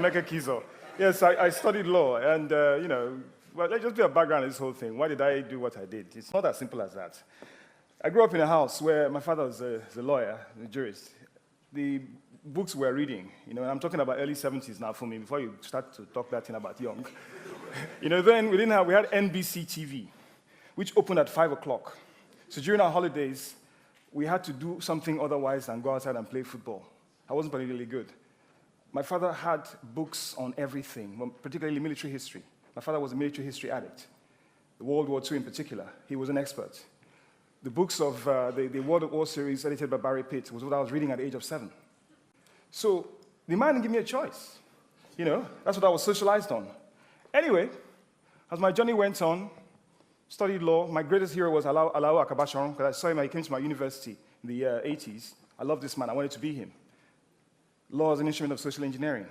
Emeka Keazor. Yes, I studied law, and, well, let's just do a background on this whole thing. Why did I do what I did? It's not as simple as that. I grew up in a house where my father was a lawyer, a jurist. The books we're reading, and I'm talking about early 70s now for me, before you start to talk that thing about young. Then we had NBC TV, which opened at 5 o'clock. So during our holidays, we had to do something otherwise than go outside and play football. I wasn't particularly good. My father had books on everything, particularly military history. My father was a military history addict. The World War II in particular, he was an expert. The books of the World War series edited by Barry Pitt was what I was reading at the age of 7. So the man didn't give me a choice. That's what I was socialized on. Anyway, as my journey went on, studied law. My greatest hero was Alao Akabasharon, because I saw him when he came to my university in the 80s. I loved this man. I wanted to be him. Law is an instrument of social engineering.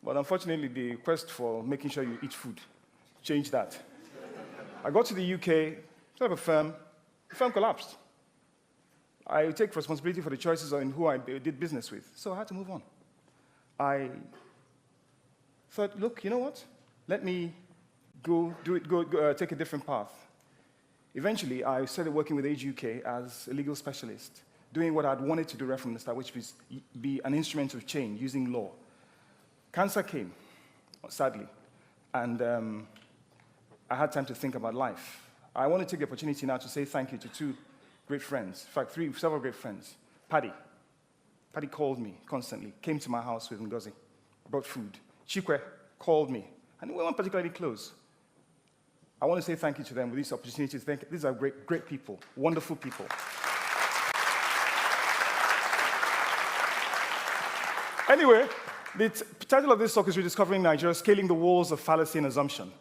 But unfortunately, the quest for making sure you eat food changed that. I got to the UK, set up a firm. The firm collapsed. I take responsibility for the choices in who I did business with, so I had to move on. I thought, look, you know what? Let me take a different path. Eventually, I started working with Age UK as a legal specialist, doing what I'd wanted to do right from the start, which was be an instrument of change using law. Cancer came, sadly, and I had time to think about life. I want to take the opportunity now to say thank you to 2 great friends, in fact, several great friends. Paddy called me constantly, came to my house with Ngozi, brought food. Chikwe called me, and we weren't particularly close. I want to say thank you to them with this opportunity to thank. These are great people, wonderful people. Anyway, the title of this talk is Rediscovering Nigeria, Scaling the Walls of Fallacy and Assumption.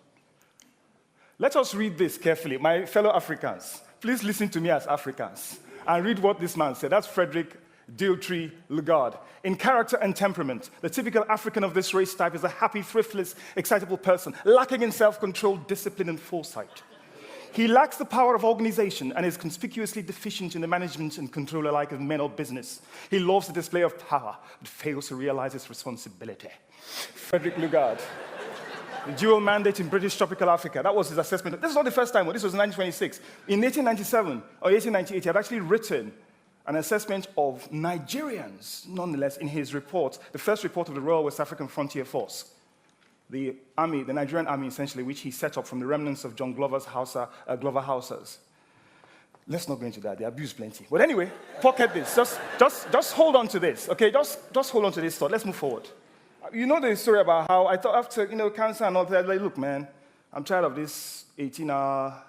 Let us read this carefully. My fellow Africans, please listen to me as Africans and read what this man said. That's Frederick Diltree Lugard. In character and temperament, the typical African of this race type is a happy, thriftless, excitable person, lacking in self-control, discipline, and foresight. He lacks the power of organization and is conspicuously deficient in the management and control alike of men or business. He loves the display of power, but fails to realize its responsibility. Frederick Lugard. The dual mandate in British tropical Africa. That was his assessment. This is not the first time. This was in 1926. In 1897 or 1898, he had actually written an assessment of Nigerians, nonetheless, in his report, the first report of the Royal West African Frontier Force, the army, the Nigerian army, essentially, which he set up from the remnants of John Glover's Glover Hausas. Let's not go into that. They abuse plenty. But anyway, pocket this. Just hold on to this, okay? Just hold on to this thought. Let's move forward. You know the story about how I thought after, cancer and all that, like, look, man, I'm tired of this 18-hour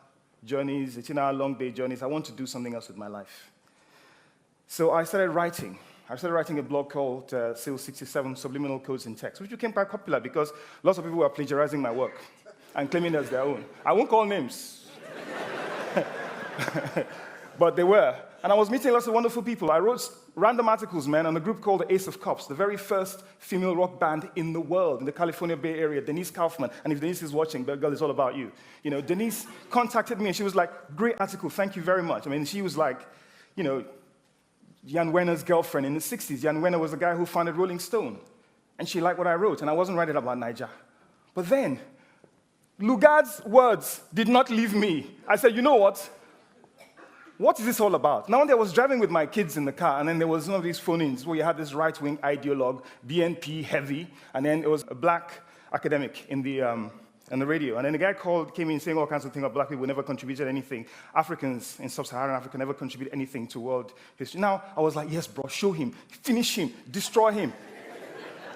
journeys, 18-hour long day journeys. I want to do something else with my life. So I started writing. I started writing a blog called SAIL 67, Subliminal Codes in Text, which became quite popular because lots of people were plagiarizing my work and claiming it as their own. I won't call names. But they were. And I was meeting lots of wonderful people. I wrote random articles, man, on a group called the Ace of Cups, the very first female rock band in the world, in the California Bay Area, Denise Kaufman. And if Denise is watching, that girl is all about you. Denise contacted me, and she was like, great article, thank you very much. I mean, she was like, Jan Wenner's girlfriend in the 60s. Jan Wenner was the guy who founded Rolling Stone. And she liked what I wrote, and I wasn't writing about Niger. But then, Lugard's words did not leave me. I said, you know what? What is this all about? Now, one day I was driving with my kids in the car, and then there was one of these phone-ins where you had this right-wing ideologue, BNP heavy, and then it was a black academic in the radio. And then the guy came in saying all kinds of things about black people never contributed anything. Africans in sub-Saharan Africa never contribute anything to world history. Now, I was like, yes, bro, show him, finish him, destroy him.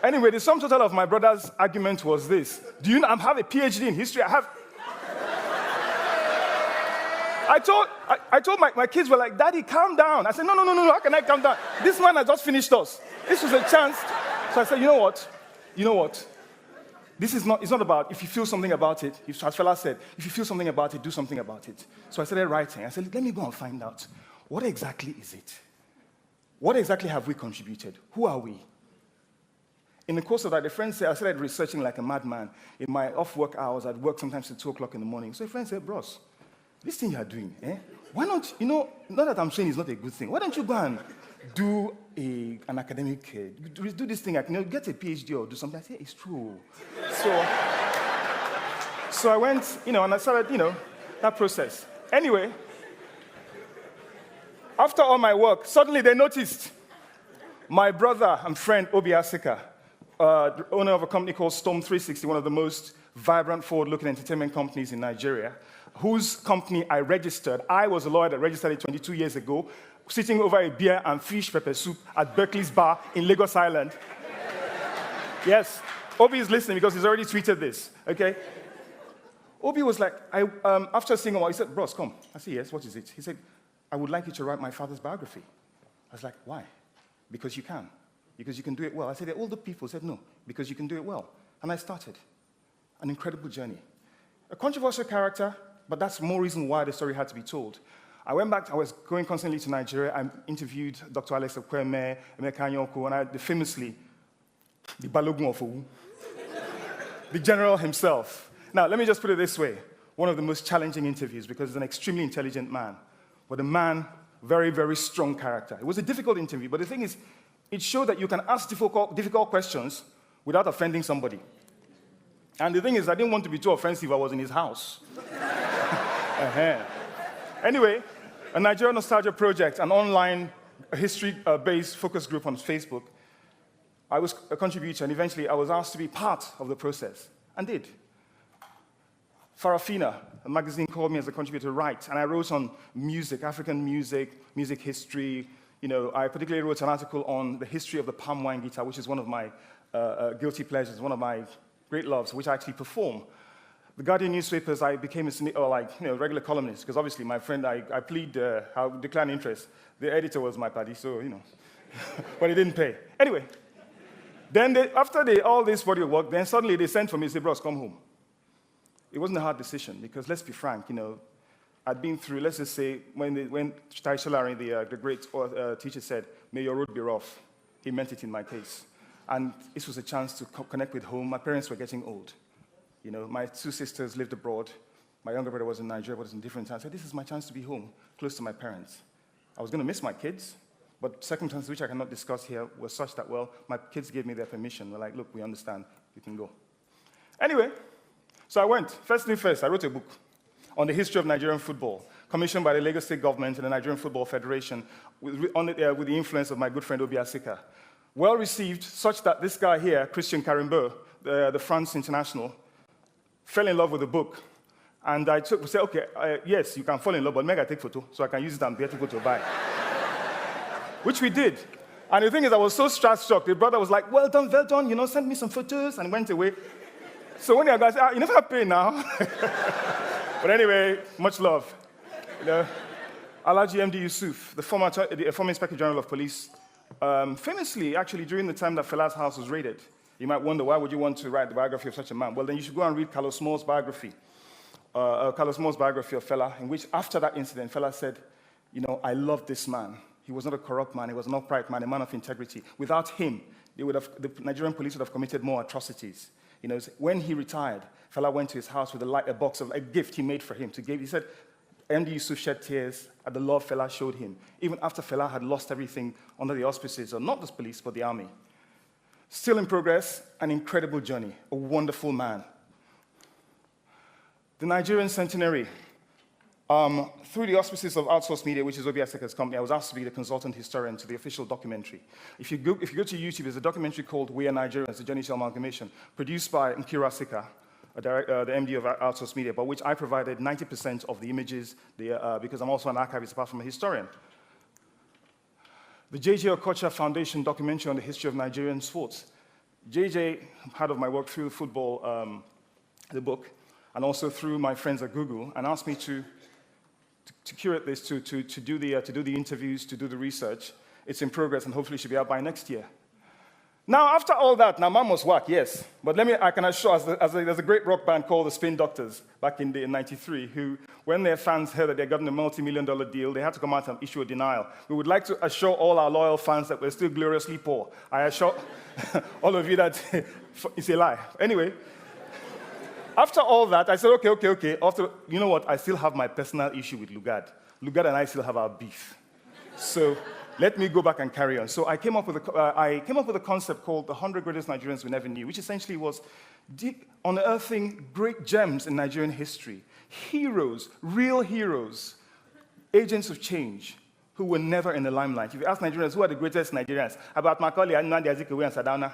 Anyway, the sum total of my brother's argument was this. Do you know I have a PhD in history? I told my kids were like, Daddy, calm down. I said, no, how can I calm down? This man has just finished us. This was a chance. So I said, you know what? It's not about if you feel something about it. As Fela said, if you feel something about it, do something about it. So I started writing. I said, let me go and find out. What exactly is it? What exactly have we contributed? Who are we? In the course of that, a friend said, I started researching like a madman. In my off-work hours, I'd work sometimes till 2 o'clock in the morning. So a friend said, bros, this thing you're doing, why not, not that I'm saying it's not a good thing, why don't you go and do an academic, do this thing, get a PhD or do something. I said, it's true. So I went, and I started, that process. Anyway, after all my work, suddenly they noticed my brother and friend, Obi Asika, the owner of a company called Storm 360, one of the most vibrant, forward-looking entertainment companies in Nigeria, whose company I registered. I was a lawyer that registered it 22 years ago, sitting over a beer and fish pepper soup at Berkeley's bar in Lagos Island. Yes, Obi is listening because he's already tweeted this, okay? Obi was like, after seeing him, he said, Bros, come. I said, yes, what is it? He said, I would like you to write my father's biography. I was like, why? Because you can. Because you can do it well. I said, the older people said, no, because you can do it well. And I started. An incredible journey. A controversial character, but that's more reason why the story had to be told. I went back, I was going constantly to Nigeria. I interviewed Dr. Alex Okweme, Emeka Keazor, and famously, the Balogun of Owu, the general himself. Now, let me just put it this way. One of the most challenging interviews because he's an extremely intelligent man, but a man, very, very strong character. It was a difficult interview, but the thing is, it showed that you can ask difficult questions without offending somebody. And the thing is, I didn't want to be too offensive. I was in his house. Anyway, a Nigerian Nostalgia Project, an online history-based focus group on Facebook. I was a contributor, and eventually I was asked to be part of the process, and did. Farafina, a magazine, called me as a contributor to write, and I wrote on music, African music, music history. I particularly wrote an article on the history of the palm wine guitar, which is one of my guilty pleasures, one of my great loves, which I actually perform. The Guardian newspapers, I became a regular columnist, because obviously my friend, I declined interest. The editor was my buddy, so, but he didn't pay. Anyway, then after all this body of work, then suddenly they sent for me and said, Bros, come home. It wasn't a hard decision, because let's be frank, I'd been through, let's just say, when Tai Solarin, the great teacher, said, may your road be rough, he meant it in my case. And this was a chance to connect with home. My parents were getting old. My two sisters lived abroad. My younger brother was in Nigeria, but was in different times. I said, this is my chance to be home, close to my parents. I was going to miss my kids, but circumstances which I cannot discuss here were such that, well, my kids gave me their permission. They're like, look, we understand. You can go. Anyway, so I went. First thing first, I wrote a book on the history of Nigerian football, commissioned by the Lagos State government and the Nigerian Football Federation with the influence of my good friend Obi Asika. Well received, such that this guy here, Christian Carimbeau, the France international, fell in love with the book. And I said, okay, yes, you can fall in love, but make I take photo so I can use it and be able to buy. Which we did. And the thing is, I was so starstruck. The brother was like, well done, send me some photos, and went away. So when I said, you never have pay now. But anyway, much love. ALHAJI M.D.YUSUF, the former Inspector General of Police, famously, actually, during the time that Fela's house was raided, you might wonder, why would you want to write the biography of such a man? Well, then you should go and read Carlos Moore's biography, of Fela, in which, after that incident, Fela said, I love this man. He was not a corrupt man. He was an upright man, a man of integrity. Without him, the Nigerian police would have committed more atrocities. When he retired, Fela went to his house with a box of a gift he made for him to give. He said, M.D.YUSUF shed tears at the love Fela showed him, even after Fela had lost everything under the auspices of not the police, but the army. Still in progress, an incredible journey, a wonderful man. The Nigerian centenary. Through the auspices of Outsourced Media, which is Obi Asika's company, I was asked to be the consultant historian to the official documentary. If you go to YouTube, there's a documentary called We Are Nigerians, The Journey to Amalgamation, produced by Nkiru Asika, the MD of Outsourced Media, but which I provided 90% of the images, because I'm also an archivist apart from a historian. The J.J. Okocha Foundation documentary on the history of Nigerian sports. J.J. heard of my work through football, the book, and also through my friends at Google, and asked me to curate this, to do the interviews, to do the research. It's in progress, and hopefully it should be out by next year. Now, after all that, now man must work, yes. But I can assure, there's a great rock band called the Spin Doctors back in '93, who, when their fans heard that they had gotten a multi-million-dollar deal, they had to come out and issue a denial. We would like to assure all our loyal fans that we're still gloriously poor. I assure all of you that it's a lie. Anyway, after all that, I said, okay. You know what? I still have my personal issue with Lugard. Lugard and I still have our beef. So Let me go back and carry on. So I came up with a concept called the 100 Greatest Nigerians We Never Knew, which essentially was unearthing great gems in Nigerian history. Heroes, real heroes, agents of change, who were never in the limelight. If you ask Nigerians, who are the greatest Nigerians? About Macaulay, Nnamdi Azikiwe, and Sardauna.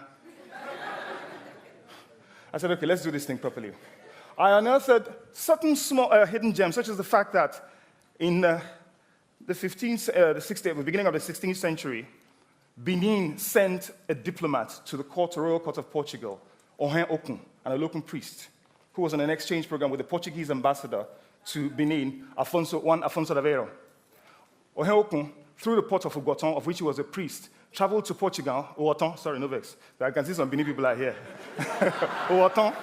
I said, okay, let's do this thing properly. I unearthed certain small hidden gems, such as the fact that in the beginning of the 16th century, Benin sent a diplomat to the Royal Court of Portugal, Ohen Okun, an Olokun priest, who was on an exchange program with the Portuguese ambassador to Benin, Afonso Daveiro. Ohen Okun, through the port of Ugoton, of which he was a priest, traveled to Portugal, sorry, no vex. I can see some Benin people are here. Ugoton,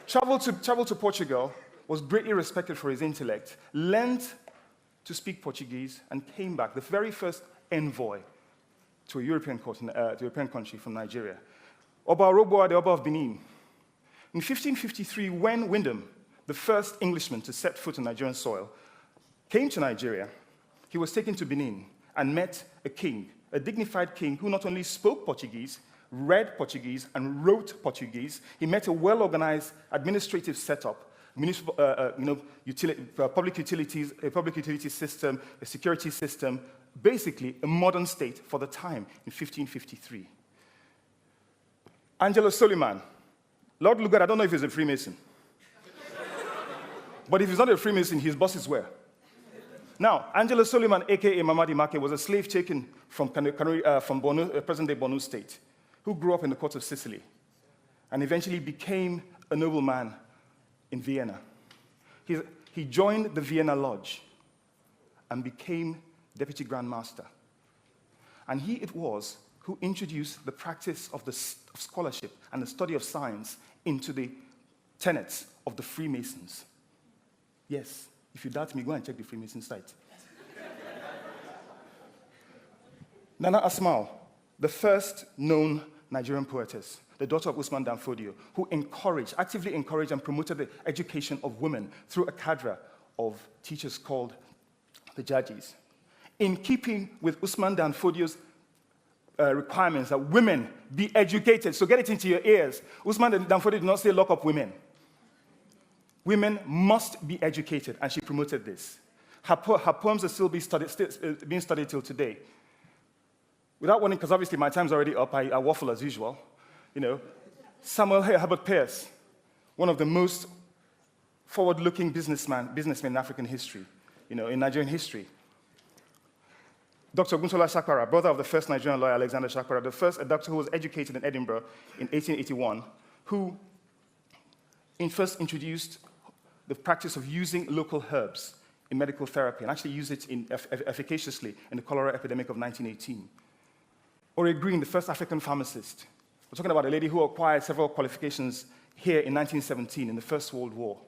traveled to Portugal, was greatly respected for his intellect, learned to speak Portuguese, and came back, the very first envoy to a European country from Nigeria. Oba Orogboa, the Oba of Benin. In 1553, when Wyndham, the first Englishman to set foot on Nigerian soil, came to Nigeria, he was taken to Benin and met a king, a dignified king who not only spoke Portuguese, read Portuguese, and wrote Portuguese. He met a well-organized administrative setup, municipal, public utilities, a public utility system, a security system, basically a modern state for the time in 1553. Angelo Soliman, Lord Lugard, I don't know if he's a Freemason. But if he's not a Freemason, his bosses were. Now, Angelo Soliman, a.k.a. Mamadi Make, was a slave taken from present-day Borno State, who grew up in the court of Sicily and eventually became a nobleman in Vienna. He joined the Vienna Lodge and became Deputy Grand Master. And he it was who introduced the practice of scholarship and the study of science into the tenets of the Freemasons. Yes, if you doubt me, go and check the Freemason site. Nana Asmau, the first known Nigerian poetess, the daughter of Usman Dan Fodio, who actively encouraged and promoted the education of women through a cadre of teachers called the Jajis. In keeping with Usman Dan Fodio's requirements that women be educated, so get it into your ears. Usman Dan Fodio did not say lock up women. Women must be educated, and she promoted this. Her poems are still being studied till today. Without warning, because obviously my time's already up, I waffle as usual. Samuel Herbert Peirce, one of the most forward-looking businessmen in African history, in Nigerian history. Dr. Oguntola Shakpara, brother of the first Nigerian lawyer, Alexander Shakpara, a doctor who was educated in Edinburgh in 1881, who first introduced the practice of using local herbs in medical therapy and actually used it efficaciously in the cholera epidemic of 1918. Ore Green, the first African pharmacist. We're talking about a lady who acquired several qualifications here in 1917 in the First World War.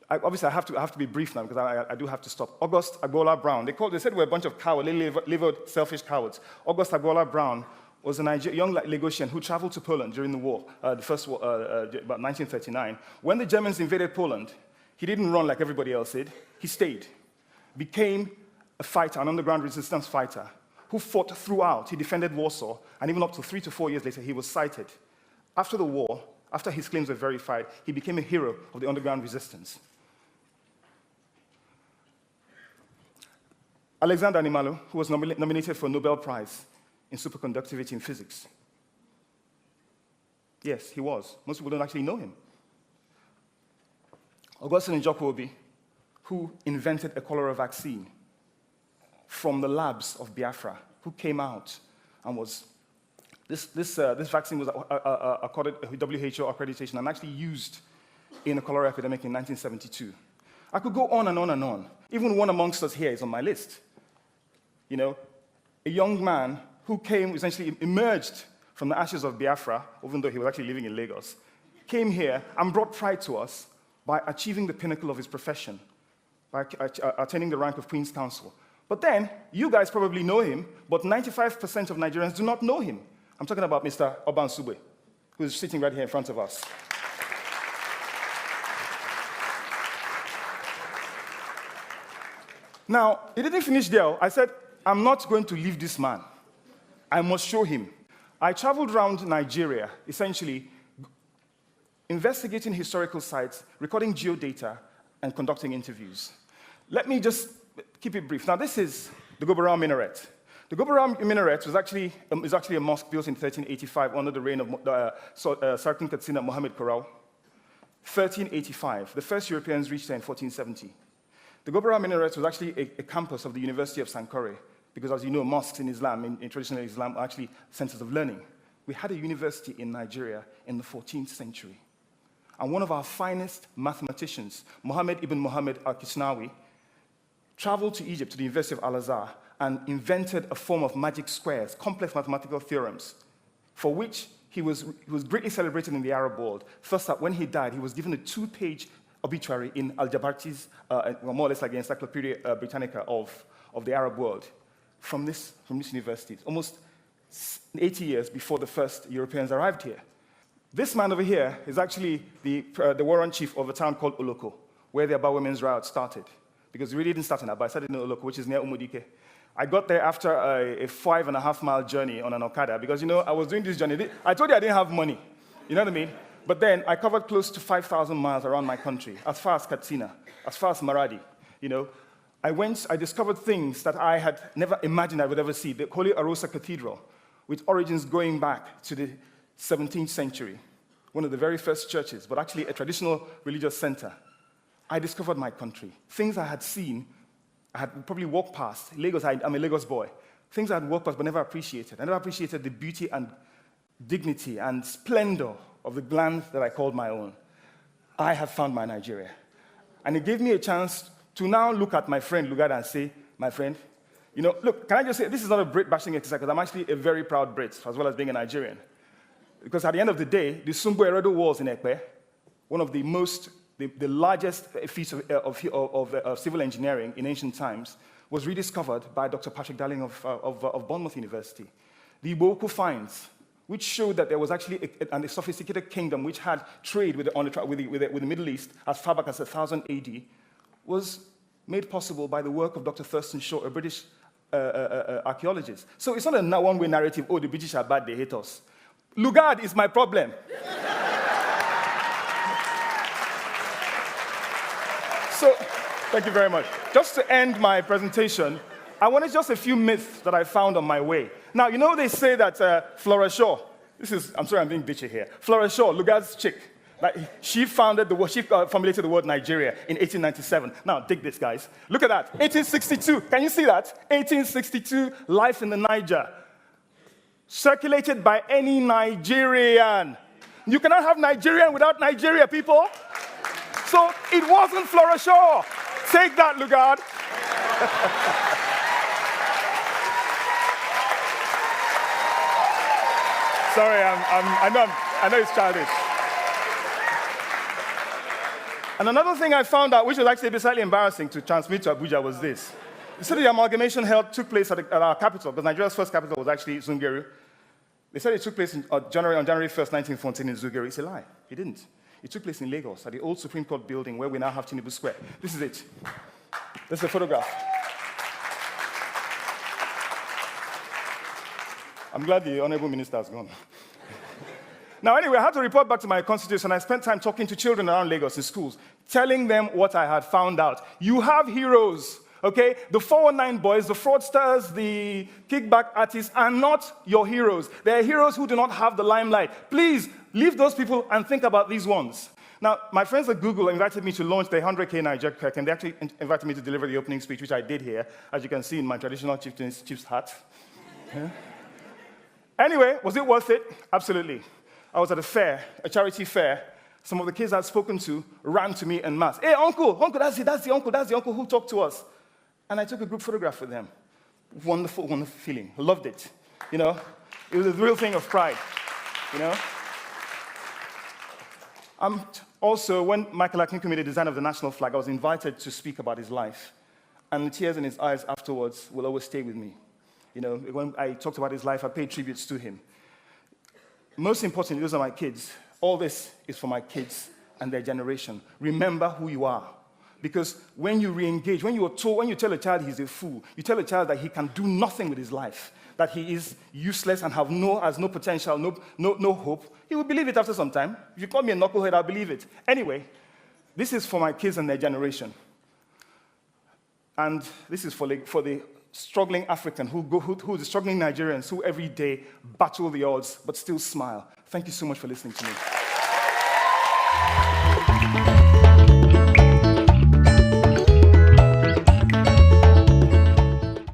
Obviously, I have to be brief now because I do have to stop. August Agbola Brown. They said we're a bunch of cowards, livered, selfish cowards. August Agbola Brown was a young Lagosian who traveled to Poland during the war, the First War, about 1939. When the Germans invaded Poland, he didn't run like everybody else did. He stayed, became a fighter, an underground resistance fighter, who fought throughout. He defended Warsaw, and even up to 3 to 4 years later, he was cited. After the war, after his claims were verified, he became a hero of the underground resistance. Alexander Animalo, who was nominated for a Nobel Prize in superconductivity in physics. Yes, he was. Most people don't actually know him. Augustine Njoku-Obi, who invented a cholera vaccine from the labs of Biafra, who came out and was, this vaccine was accorded WHO accreditation and actually used in a cholera epidemic in 1972. I could go on and on and on. Even one amongst us here is on my list. A young man who essentially emerged from the ashes of Biafra, even though he was actually living in Lagos, came here and brought pride to us by achieving the pinnacle of his profession, by attaining the rank of Queen's Counsel. But then, you guys probably know him, but 95% of Nigerians do not know him. I'm talking about Mr. Oban Sugbe, who is sitting right here in front of us. Now, it didn't finish there. I said, I'm not going to leave this man. I must show him. I traveled around Nigeria, essentially investigating historical sites, recording geodata, and conducting interviews. Let me just keep it brief. Now, this is the Gobarao Minaret. The Gobarao Minaret is actually a mosque built in 1385 under the reign of Sultan Katsina Muhammad Korau. 1385. The first Europeans reached there in 1470. The Gobarao Minaret was actually a campus of the University of Sankore, because as you know, mosques in Islam, in traditional Islam, are actually centers of learning. We had a university in Nigeria in the 14th century. And one of our finest mathematicians, Muhammad ibn Muhammad al-Kisnawi, traveled to Egypt, to the University of Al-Azhar, and invented a form of magic squares, complex mathematical theorems, for which he was greatly celebrated in the Arab world. First up, when he died, he was given a 2-page obituary in Al-Jabarti's, more or less like the Encyclopedia Britannica of the Arab world, from this university, almost 80 years before the first Europeans arrived here. This man over here is actually the warrant chief of a town called Oloko, where the Aba Women's Riot started. Because it really didn't start in Aba, it started in Oloko, which is near Umudike. I got there after a 5.5-mile journey on an Okada, because, I was doing this journey. I told you I didn't have money, you know what I mean? But then I covered close to 5,000 miles around my country, as far as Katsina, as far as Maradi, I discovered things that I had never imagined I would ever see. The Holy Arosa Cathedral, with origins going back to the 17th century, one of the very first churches, but actually a traditional religious center. I discovered my country. Things I had seen, I had probably walked past. Lagos, I'm a Lagos boy. Things I had walked past but never appreciated. I never appreciated the beauty and dignity and splendor of the land that I called my own. I have found my Nigeria. And it gave me a chance to now look at my friend Lugard and say, my friend, look, can I just say, this is not a Brit bashing exercise, because I'm actually a very proud Brit, as well as being a Nigerian. Because at the end of the day, the Sumbo Erodo Walls in Ekpe, one of the largest feats of civil engineering in ancient times, was rediscovered by Dr. Patrick Darling of Bournemouth University. The Iboku finds, which showed that there was actually a sophisticated kingdom which had trade with the Middle East as far back as 1000 AD, was made possible by the work of Dr. Thurston Shaw, a British archaeologist. So it's not a one-way narrative, the British are bad, they hate us. Lugard is my problem. So, thank you very much. Just to end my presentation, I wanted just a few myths that I found on my way. Now, they say that Flora Shaw, I'm sorry I'm being bitchy here, Flora Shaw, Lugard's chick, she formulated the word Nigeria in 1897. Now, dig this, guys. Look at that. 1862. Can you see that? 1862, life in the Niger. Circulated by any Nigerian. You cannot have Nigerian without Nigeria, people. So it wasn't Flora Shaw. Take that, Lugard. Sorry, I know it's childish. And another thing I found out, which was actually slightly embarrassing to transmit to Abuja, was this. They said the amalgamation took place at our capital, because Nigeria's first capital was actually Zungeru. They said it took place on January 1st, 1914 in Zungeru. It's a lie. It didn't. It took place in Lagos, at the old Supreme Court building where we now have Tinubu Square. This is it. This is a photograph. I'm glad the Honorable Minister has gone. Now, anyway, I had to report back to my constituency, and I spent time talking to children around Lagos in schools, telling them what I had found out. You have heroes, okay? The 419 boys, the fraudsters, the kickback artists are not your heroes. They are heroes who do not have the limelight. Please, leave those people and think about these ones. Now, my friends at Google invited me to launch the 100K Niger Kirk, and they actually invited me to deliver the opening speech, which I did here, as you can see in my traditional chief's hat. Yeah. Anyway, was it worth it? Absolutely. I was at a fair, a charity fair. Some of the kids I'd spoken to ran to me en masse. Hey, uncle, that's the uncle who talked to us. And I took a group photograph with them. Wonderful, wonderful feeling. Loved it. It was a real thing of pride. Also, when Michael Akinkunmi made the design of the national flag, I was invited to speak about his life. And the tears in his eyes afterwards will always stay with me. When I talked about his life, I paid tributes to him. Most importantly, those are my kids. All this is for my kids and their generation. Remember who you are. Because when you re-engage, when you tell a child he's a fool, you tell a child that he can do nothing with his life, that he is useless and has no potential, no hope, he will believe it after some time. If you call me a knucklehead, I'll believe it. Anyway, this is for my kids and their generation. And this is for the struggling African, who the struggling Nigerians who every day battle the odds but still smile. Thank you so much for listening to me.